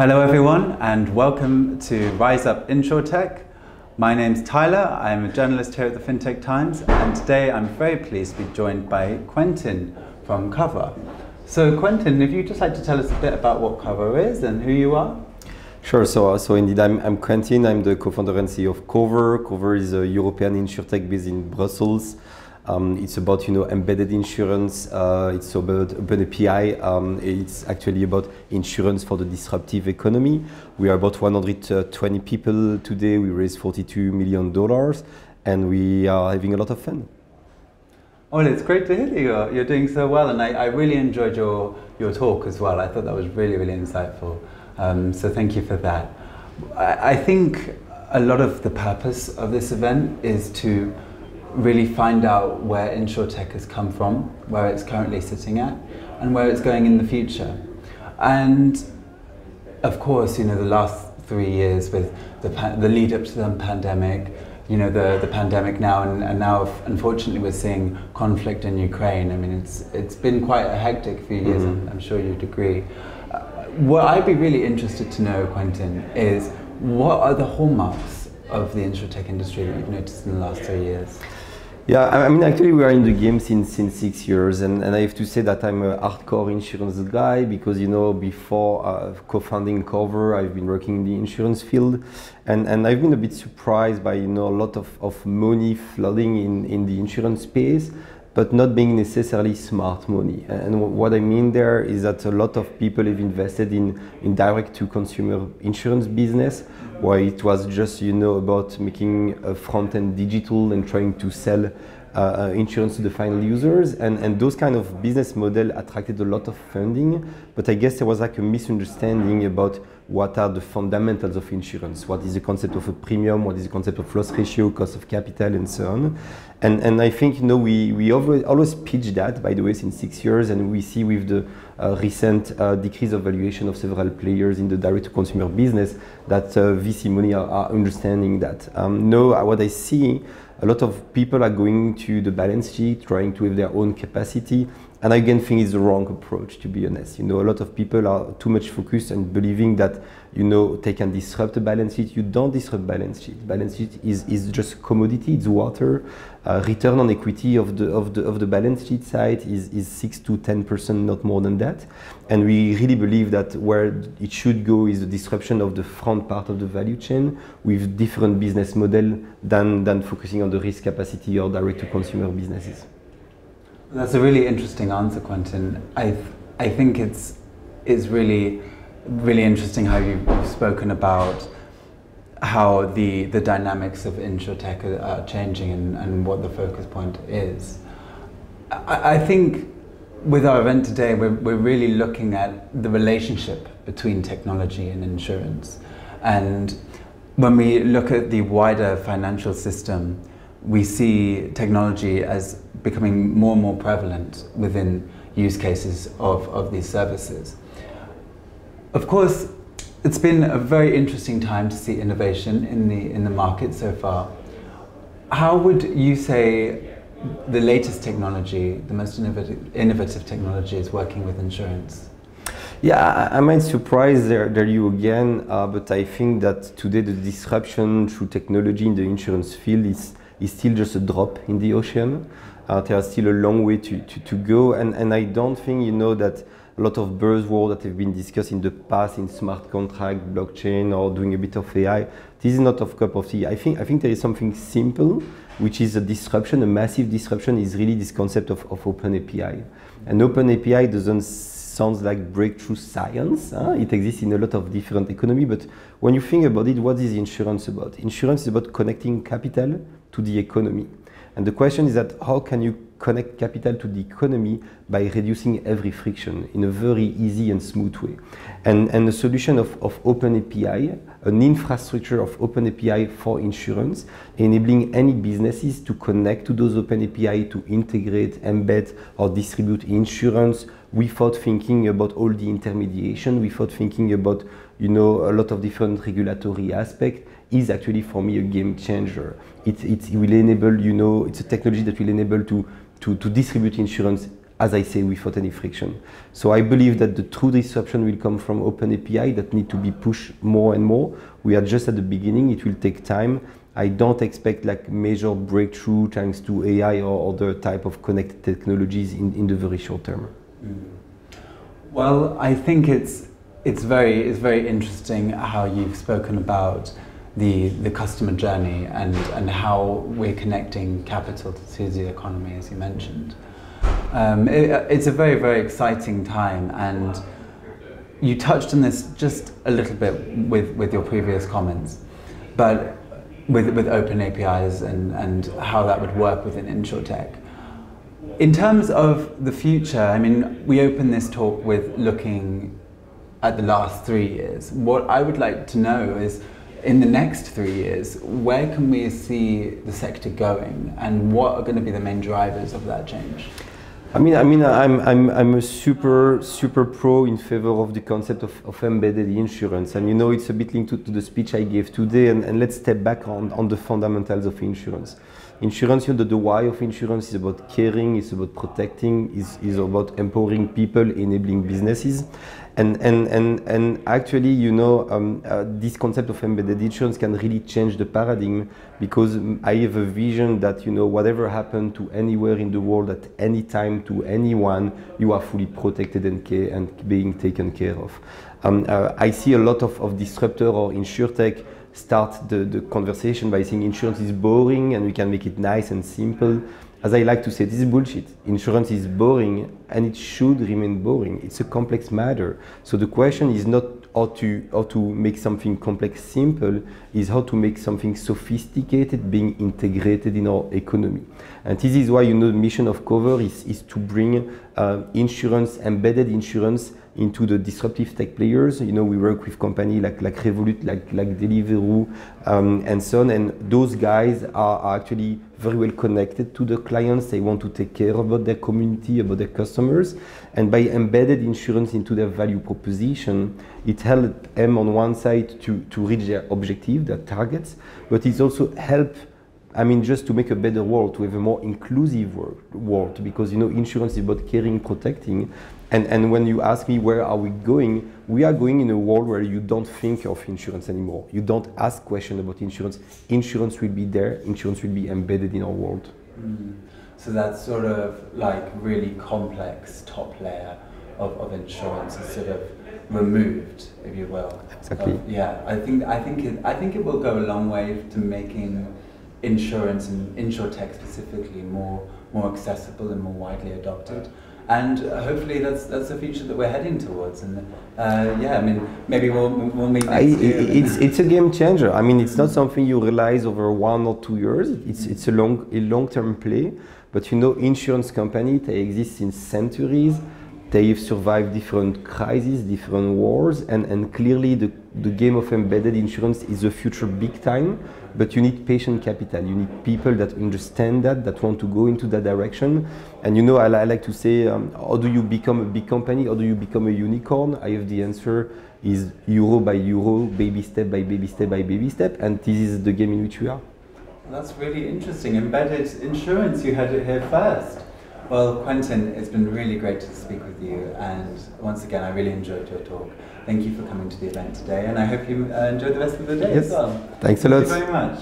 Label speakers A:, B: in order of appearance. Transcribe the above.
A: Hello everyone and welcome to Rise Up Insurtech. My name's Tyler, I'm a journalist here at the FinTech Times, and today I'm very pleased to be joined by Quentin from Qover. So Quentin, if you'd just like to tell us a bit about what Qover is and who you are?
B: Sure, so indeed I'm Quentin, I'm the co-founder and CEO of Qover. Qover is a European insurtech based in Brussels. It's about embedded insurance. It's about open API. It's actually about insurance for the disruptive economy. We are about 120 people today. We raised $42 million, and we are having a lot of fun.
A: Well, it's great to hear that you're doing so well, and I really enjoyed your talk as well. I thought that was really, really insightful. So thank you for that. I think a lot of the purpose of this event is to really find out where Insurtech has come from, where it's currently sitting at, and where it's going in the future. And of course, the last 3 years with the lead up to the pandemic, the pandemic now, and now unfortunately we're seeing conflict in Ukraine. I mean, it's been quite a hectic few years. I'm sure you'd agree. What I'd be really interested to know, Quentin, is what are the hallmarks of the Insurtech industry that you've noticed in the last 3 years?
B: Yeah, I mean, actually we are in the game since 6 years, and I have to say that I'm a hardcore insurance guy because, before co-founding Qover, I've been working in the insurance field, and I've been a bit surprised by, a lot of money flooding in the insurance space, but not being necessarily smart money. And what I mean there is that a lot of people have invested in direct-to-consumer insurance business, where it was just, about making a front-end digital and trying to sell insurance to the final users. And those kind of business model attracted a lot of funding, but I guess there was like a misunderstanding about what are the fundamentals of insurance, what is the concept of a premium, what is the concept of loss ratio, cost of capital, and so on. And I think we always pitch that, by the way, since 6 years, and we see with the recent decrease of valuation of several players in the direct-to-consumer business that VC money are understanding that. What I see, a lot of people are going to the balance sheet, trying to have their own capacity, and I again think it's the wrong approach, to be honest. A lot of people are too much focused on believing that, they can disrupt the balance sheet. You don't disrupt balance sheet. Balance sheet is just a commodity, it's water. Return on equity of the balance sheet side is 6 to 10%, not more than that. And we really believe that where it should go is the disruption of the front part of the value chain with different business model than focusing on the risk capacity or direct-to-consumer businesses.
A: That's a really interesting answer, Quentin. I think it's really, really interesting how you've spoken about how the dynamics of Insurtech are changing and what the focus point is. I think with our event today, we're really looking at the relationship between technology and insurance. And when we look at the wider financial system, we see technology as becoming more and more prevalent within use cases of these services. Of course, it's been a very interesting time to see innovation in the market so far. How would you say the latest technology, the most innovative technology is working with insurance?
B: Yeah, I might surprise you again, but I think that today the disruption through technology in the insurance field is still just a drop in the ocean. There's still a long way to go, and I don't think that a lot of buzzwords that have been discussed in the past in smart contract, blockchain, or doing a bit of AI, this is not a cup of tea. I think there is something simple, which is a disruption, a massive disruption is really this concept of open API. And open API doesn't sound like breakthrough science. It exists in a lot of different economies, but when you think about it, what is insurance about? Insurance is about connecting capital to the economy. And the question is that how can you connect capital to the economy by reducing every friction in a very easy and smooth way. And the solution of Open API, an infrastructure of Open API for insurance, enabling any businesses to connect to those Open API to integrate, embed, or distribute insurance without thinking about all the intermediation, without thinking about a lot of different regulatory aspects, is actually for me a game changer. It will enable, it's a technology that will enable to distribute insurance as I say, without any friction. So I believe that the true disruption will come from open API that need to be pushed more and more. We are just at the beginning, it will take time. I don't expect like major breakthrough thanks to AI or other type of connected technologies in the very short term.
A: Well, I think it's very interesting how you've spoken about the customer journey and how we're connecting capital to the economy, as you mentioned. It's a very exciting time, and you touched on this just a little bit with your previous comments, but with open APIs and how that would work within Insurtech. In terms of the future, I mean, we opened this talk with looking at the last 3 years. What I would like to know is, in the next 3 years, where can we see the sector going, and what are going to be the main drivers of that change?
B: I'm a super pro in favor of the concept of embedded insurance, and you know it's a bit linked to the speech I gave today. And let's step back on the fundamentals of insurance. Insurance, you know, the why of insurance is about caring, it's about protecting, is about empowering people, enabling businesses. And actually, you know, this concept of embedded insurance can really change the paradigm, because I have a vision that, you know, whatever happened to anywhere in the world at any time to anyone, you are fully protected and being taken care of. I see a lot of disruptor or Insurtech start the conversation by saying insurance is boring and we can make it nice and simple. As I like to say, this is bullshit. Insurance is boring and it should remain boring. It's a complex matter. So the question is not how to make something complex simple, is how to make something sophisticated being integrated in our economy. And this is why, you know, the mission of Qover is to bring insurance, embedded insurance, into the disruptive tech players. You know, we work with companies like Revolut, like Deliveroo, and so on. And those guys are actually very well connected to the clients. They want to take care about their community, about their customers. And by embedded insurance into their value proposition, it helps them on one side to reach their objective, their targets, but it's also help, I mean, just to make a better world, to have a more inclusive world, because, you know, insurance is about caring, protecting. And when you ask me where are we going in a world where you don't think of insurance anymore. You don't ask questions about insurance. Insurance will be there, insurance will be embedded in our world.
A: So that's sort of like really complex top layer of insurance is sort of removed, if you will.
B: Exactly.
A: Yeah, I think it will go a long way to making insurance and Insurtech specifically more accessible and more widely adopted. And hopefully that's the future that we're heading towards. And yeah, I mean, maybe we'll meet next year.
B: It's a game changer. I mean, it's not something you realize over 1 or 2 years. It's a long-term play. But, you know, insurance companies, they exist since centuries. They've survived different crises, different wars, and clearly the game of embedded insurance is the future big time, but you need patient capital. You need people that understand that want to go into that direction. And, you know, I like to say, how do you become a big company? How do you become a unicorn? I have the answer is euro by euro, baby step by baby step by baby step, and this is the game in which we are.
A: That's really interesting. Embedded insurance, you had it here first. Well, Quentin, it's been really great to speak with you, and once again, I really enjoyed your talk. Thank you for coming to the event today, and I hope you enjoy the rest of the day as well.
B: Thanks a lot.
A: Thank you very much.